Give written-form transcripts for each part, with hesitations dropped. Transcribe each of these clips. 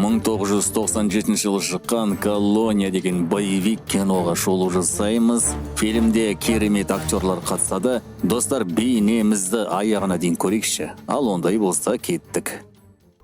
1997 жылы шыққан «Колония» деген боевик киноға шолу жасаймыз. Фильмде керемет актерлар қатысады. Достар, бейнемізді аяғына дейін көрейікші. Ал ондай болса кеттік.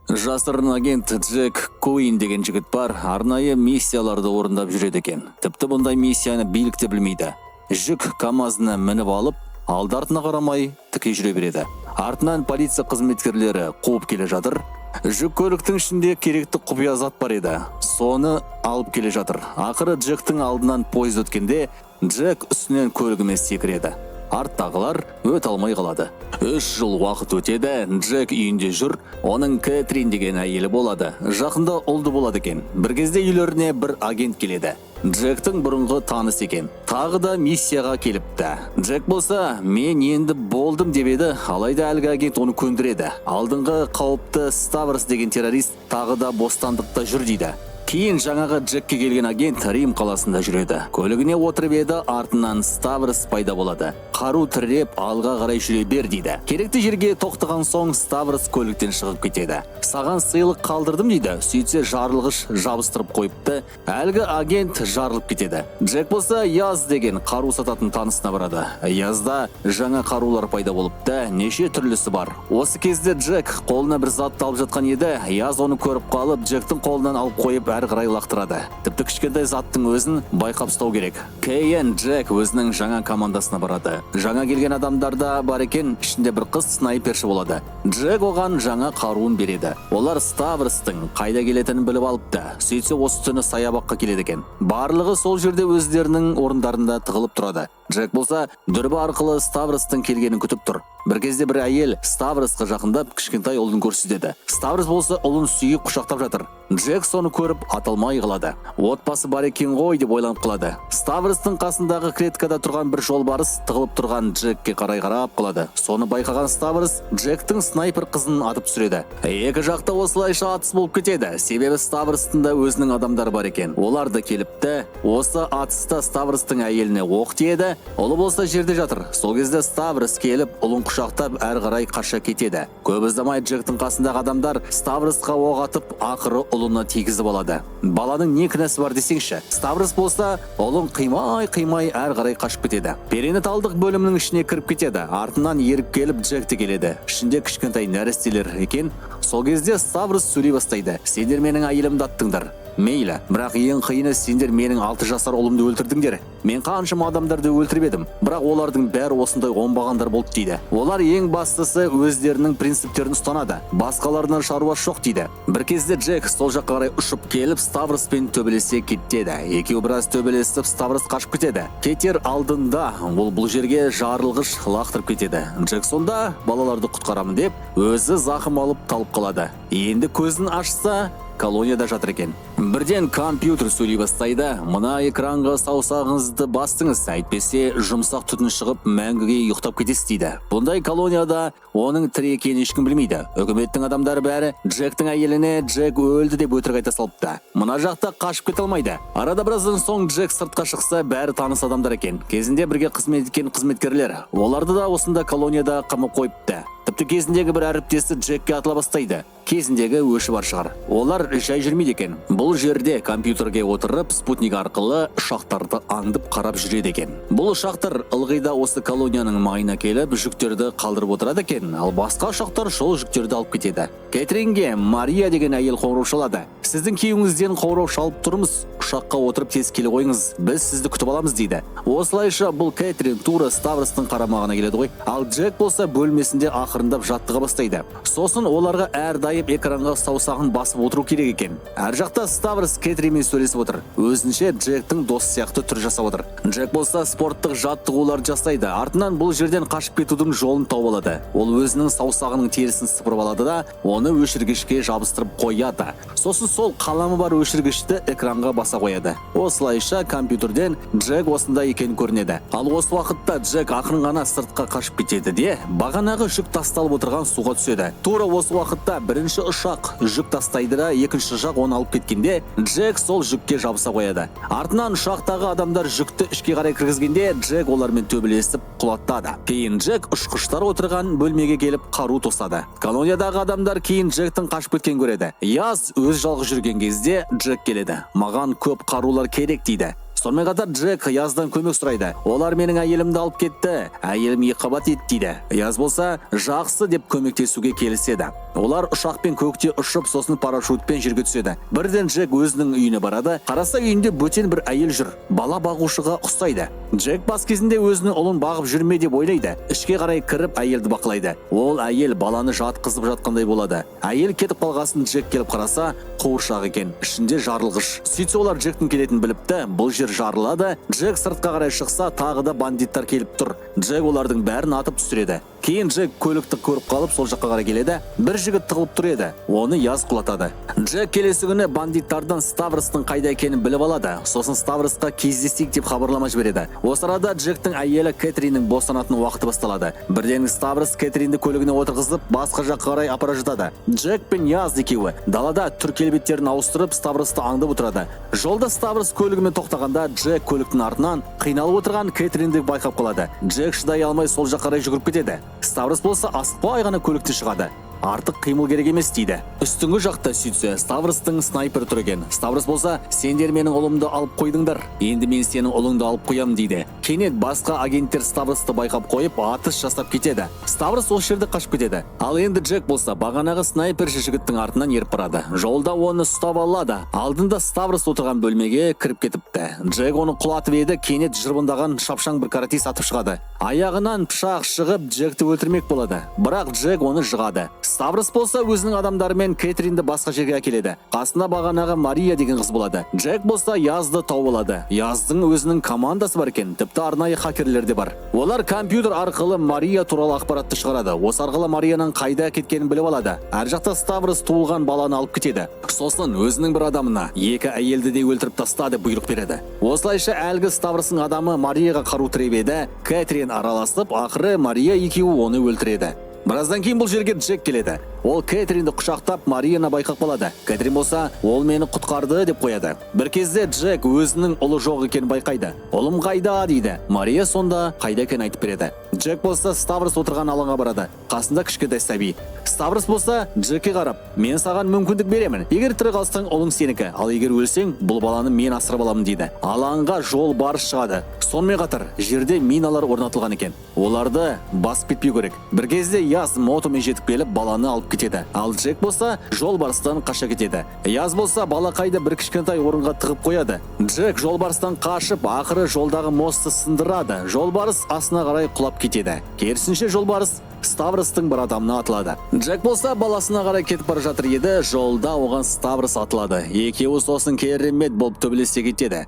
Жасырын агент Джек Куин деген жігіт бар, арнайы миссияларды орындап жүреді екен. Тіпті бұндай миссияны билік те білмейді. Жүк КамАЗына мініп алып, алды-артына қарамай тіке жүре береді. Артынан полиция қызметкерлері қуып келе жатыр. Жүк көліктің ішінде керекті құпия зат бар еді. Соны алып келе жатыр. Ақыры Джектің алдынан пойыз өткенде, Джек үстінен көлігіме секіреді. Арттағылар өте алмай қалады. 3 жыл уақыт өтеді, Джек үйінде жүр, оның Кэтрин деген әйелі болады. Жақында ұлды болады екен. Бір кезде үйлеріне бір агент келеді. Джектің бұрынғы танысы екен. Тағы да миссияға келіпті. Джек болса, мен енді болдым деп еді, алайда әлгі агент оны көндіреді. Алдыңғы қауіпті Ставрос деген террорист тағы да бостандықта жүр дейді. Кейін жаңағы Джекке келген агент Рим қаласында жүреді. Көлігіне отырып еді, артынан Ставрос пайда болады. Қару тіреп алға қарай жүре бер дейді. Керекті жерге тоқтаған соң Ставрос көліктен шығып кетеді. Саған сыйлық қалдырдым дейді. Сөйтсе жарылғыш жабыстырып қойыпты. Әлгі агент жарылып кетеді. Джек болса Яз деген қару сататын танысына барады. Язда жаңа қарулар пайда болыпты, неше түрлісі бар. Осы кезде Джек қолына бір затты алып жатқан еді. Яз оны көріп қалып, Джектің қолынан алып қойып әрі қарай лақтырады. Тіпті кішкентай заттың өзін байқап ұстау керек. Кейін Джек өзінің жаңа командасына барады. Жаңа келген адамдарда бар екен, ішінде бір қыз снайперші болады. Джек оған жаңа қаруын береді. Олар Ставростың қайда келетінін біліп алыпты. Сөйтсе осы түні саябаққа келеді екен. Барлығы сол жерде өздерінің орындарында тығылып тұрады. Джек болса дүрбі арқылы Ставростың келгенін күтіп тұр. Бір кезде бір әйел Ставросқа жақындап кішкентай ұлын көрсетеді. Ставрос болса ұлын сүйіп құшақтап жатыр. Джек соны көріп аталмай қалады. Отбасы бар екен ғой деп ойланып қалады. Ставростың қасындағы клеткада тұрған бір жолбарыс тығылып тұрған Джекке қарай қарап қалады. Соны байқаған Ставрос Джектің снайпер қызын атып түсіреді. Екі жақта осылайша атыс болып кетеді. Себебі Ставростың да өзінің адамдары бар екен. Олар да келіпті. Осы атыста Ставростың әйеліне оқ тиеді. Ұлы болса жерде жатыр. Сол кезде Ставрос келіп ұлын құшақтап әрі қарай қаша кетеді. Көп ұзамай Джектің қасындағы адамдар Ставросқа оқ атып, ақыры ұлына тигізіп алады. Баланың не кінәсі бар десеңші? Ставрос болса ұлын қимай әрі қарай қашып кетеді. Перинаталдық бөлімнің ішіне кіріп кетеді. Артынан еріп келіп Джекті келеді. Ішінде кішкентай нәрестелер екен. Сол кезде Ставрос сөйлей бастайды. Сендер менің әйелімді аттыңдар. Мейлі, бірақ ең қиыны сендер менің 6 жасар ұлымды өлтірдіңдер. Мен қаншама адамдарды өлтіріп едім, бірақ олардың бәрі осындай оңбағандар болды дейді. Олар ең бастысы өздерінің принциптерін ұстанады. Басқаларынан шаруасы жоқ дейді. Бір кезде Джек сол жаққа қарай ұшып келіп Ставроспен төбелесе кетеді. Екеуі біраз төбелесіп Ставрос қашып кетеді. Кетер алдында ол бұл жерге жарылғыш лақтырып кетеді. Джек сонда балаларды құтқарамын деп өзі зақым алып талып қалады. Енді көзін ашса колонияда жатыр екен. Бірден компьютер сөйлей бастайды. Мына экранға саусағыңызды бастыңыз, әйтпесе жұмсақ түтін шығып мәңгіге ұйықтап кетесіз дейді. Бұндай колонияда оның тірі екенін ешкім білмейді. Үкіметтің адамдары бәрі Джектің әйеліне Джек өлді деп өтірік айта салыпты. Мына жақта қашып кете алмайды. Арада біраздан соң Джек сыртқа шықса, бәрі таныс адамдар екен. Кезінде бірге қызмет еткен қызметкерлер. Оларды да осында колонияда қамап қойыпты. Тіпті кезіндегі бір әріптесі Джекке атыла бастайды. Кезіндегі өші бар шығар. Олар жай жүрмейді екен. Бұл жерде компьютерге отырып, спутник арқылы ұшақтарды аңдып қарап жүреді екен. Бұл ұшақтар ылғида осы колонияның маңына келіп, жүктерді қалдырып отырады екен, ал басқа ұшақтар сол жүктерді алып кетеді. Кэтринге Мария деген әйел қоңырау шалады. Сіздің күйеуіңізден қоңырау шалып тұрмыз, ұшаққа отырып тез келе қойыңыз, біз сізді күтіп аламыз дейді. Осылайша бұл Кэтрин тура Ставростың қарамағына келеді ғой. Ал Джек болса бөлмесінде ақырындап жаттыға бастайды. Сосын оларға әрдайым экранға саусағын басып отыру керек екен. Әр жақта Ставрос Кэтринмен сөйлесіп отыр. Өзінше Джектің досы сияқты түр жасап отыр. Джек болса спорттық жаттығулар жасайды. Артынан бұл жерден қашып кетудің жолын тауып алады. Ол өзінің саусағының терісін сыпырып алады да, оны өшіргішке жабыстырып қояды. Сосын сол қаламы бар өшіргішті экранға баса қояды. Осылайша компьютерден Джек осында екен көрінеді. Ал осы уақытта Джек ақырын ғана сыртқа қашып кетеді де, бағанағы жүк тастап басталып отырған суға түседі. Тура осы уақытта бірінші ұшақ жүк тастайды да екінші ұшақ оны алып кеткенде Джек сол жүкке жабыса қояды. Артынан ұшақтағы адамдар жүкті ішке қарай кіргізгенде Джек олармен төбелесіп құлатады. Кейін Джек ұшқыштар отырған бөлмеге келіп қару тосады. Колониядағы адамдар кейін Джектің қашып кеткен көреді. Яз өз жалғыз жүрген кезде Джек келеді. Маған көп қарулар керек дейді. Сонымен қатар Джек Яздан көмек сұрайды. Олар менің әйелімді алып кетті. Әйелім екіқабат еді дейді. Яз болса жақсы деп көмектесуге келіседі. Олар ұшақпен көкте ұшып, сосын парашютпен жерге түседі. Бірден Джек өзінің үйіне барады. Қараса үйінде бөтен бір әйел жүр. Бала бағушыға ұқсайды. Джек бас кезінде өзінің ұлын бағып жүрме деп ойлайды. Ішке қарай кіріп әйелді бақылайды. Ол әйел баланы жатқызып жатқандай болады. Әйел кетіп қалғасын Джек келіп қараса, қуыршақ екен. Ішінде жарылғыш. Сөйтсе олар Джектің келетінін біліпті. Бұл жер жарылады. Джек сыртқа қарай шықса, тағы да бандиттар келіп тұр. Джек олардың бәрін атып түсіреді. Кейін Джек көлікті көріп қалып, сол жаққа қарай келеді. Бір жігіт тығылып тұр еді. Оны Яз құлатады. Джек келесі күні бандиттардан Ставростың қайда екенін біліп алады. Сосын Ставросқа кездесейік деп хабарлама жібереді. Осы арада Джектің әйелі Кэтриннің босанатын уақыты басталады. Бірден Ставрос Кэтринді көлігіне отырғызып, басқа жаққа қарай апара жатады. Джек пен Яз екеуі далада түр келбеттерін ауыстырып, Ставросты аңдып отырады. Жолда Ставрос көлігімен тоқтағанда Джек көліктің артынан қиналып отырған Кэтринді байқап қалады. Джек шыдай алмай сол жаққа қарай жүгіріп кетеді. Ставрос болса асықпай ғана көліктен шығады. Артық қимыл керек емес дейді. Үстіңгі жақта сөйтсе, Ставростың снайпер тұр екен. Ставрос болса, сендер менің ұлымды алып қойдыңдар. Енді мен сенің ұлыңды алып қоям дейді. Кенет басқа агенттер Ставросты байқап қойып, атыс жасап кетеді. Ставрос ол жерде қашып кетеді. Ал енді Джек болса, бағанағы снайперші жігіттің артынан еріп барады. Жолда оны ұстап алады. Алдында Ставрос отырған бөлмеге кіріп кетіпті. Джек оны құлатып еді, кенет жырбындаған шапшаң бір каратист атып шығады. Аяғынан пышақ шығып, Джекті өлтірмек болады. Бірақ Джек оны жығады. Ставрос болса өзінің адамдарымен Кэтринді басқа жерге әкеледі. Қасында бағанағы Мария деген қыз болады. Джек болса Язды тауып алады. Яздың өзінің командасы бар екен, тіпті арнайы хакерлер де бар. Олар компьютер арқылы Мария туралы ақпаратты шығарады. Осы арқылы Марияның қайда кеткенін біліп алады. Әр жақта Ставрос туылған баланы алып кетеді. Сосын өзінің бір адамына екі әйелді де өлтіріп тастады бұйрық береді. Осылайша әлгі Ставростың адамы Марияға қару тіреп еді. Кэтрин араласып, ақыры Мария екеуі оны өлтіреді. Біраздан кейін бұл жерге Джек келеді. Ол Кэтринді құшақтап Марияны байқап қалады. Кэтрин болса, ол мені құтқарды деп қояды. Бір кезде Джек өзінің ұлы жоқ екенін байқайды. Ұлым қайда дейді. Мария сонда қайда екенін айтып береді. Джек болса Ставрос отырған алаңға барады. Қасында кішкентай сәби. Ставрос болса Джекке қарап, мен саған мүмкіндік беремін. Егер тірі қалсаң, ұлың сенікі, ал егер өлсең, бұл баланы мен асырап аламын дейді. Алаңға жол барыс шығады. Сонымен қатар жерде миналар орнатылған екен. Оларды басып кетпеу керек. Бір кезде Яз мотомен жетіп келіп баланы алып кетеді. Ал Джек болса жолбарыстан қаша кетеді. Яз болса балақайды бір кішкентай орынға тығып қояды. Джек жолбарыстан қашып, ақыры жолдағы мостты сындырады. Жолбарыс астына қарай құлап кетеді. Керісінше жолбарыс Ставростың бір адамына атылады. Джек болса баласына қарай кетіп бара жатыр еді, жолда оған Ставрос атылады. Екеуі сосын керемет болып төбелесе кетеді.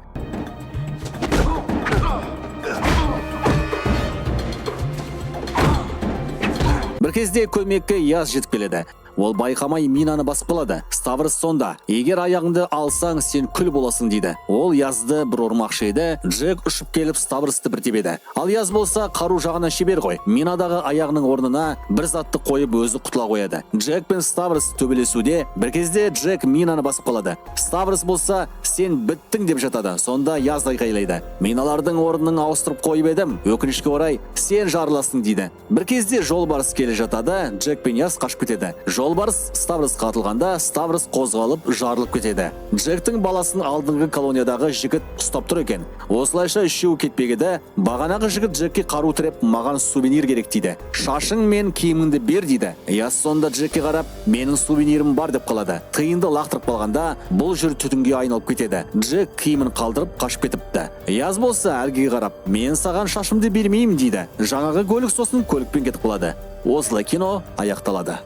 Бір кезде көмекке Яз жетіп келеді. Ол байқамай минаны басып қалады. Ставрос сонда, егер аяғыңды алсаң, сен күл боласың дейді. Ол Язды бір ұрмақшы еді. Джек ұшып келіп Ставросты бір тебеді. Ал Яз болса қару жағына шебер ғой. Минадағы аяғының орнына бір затты қойып өзі құтыла қояды. Джек пен Ставрос төбелесуде, бір кезде Джек минаны басып қалады. Ставрос болса, сен біттің деп жатады. Сонда Яз айқайлайды. Миналардың орнын ауыстырып қойып едім. Өкінішке орай, сен жарыласың дейді. Бір кезде жолбарыс келе жатады. Джек пен Яз қашып кетеді. Жолбарыс Ставросқа атылғанда, Ставрос қозғалып жарылып кетеді. Джектің баласын алдыңғы колониядағы жігіт ұстап тұр екен. Осылайша үшеуі кетпек еді. Бағанағы жігіт Джекке қару тіреп, маған сувенир керек дейді. Шашың мен киіміңді бер дейді. Яз сонда Джекке қарап, менің сувенирім бар деп қалады. Тиынды лақтырып қалғанда, бұл жер түтінге айналып кетеді. Джек киімін қалдырып қашып кетіпті. Яз болса әлгіге қарап, мен саған шашымды бермеймін дейді. Жаңағы көлік сосын көлікпен кетіп қалады. Осылай кино аяқталады.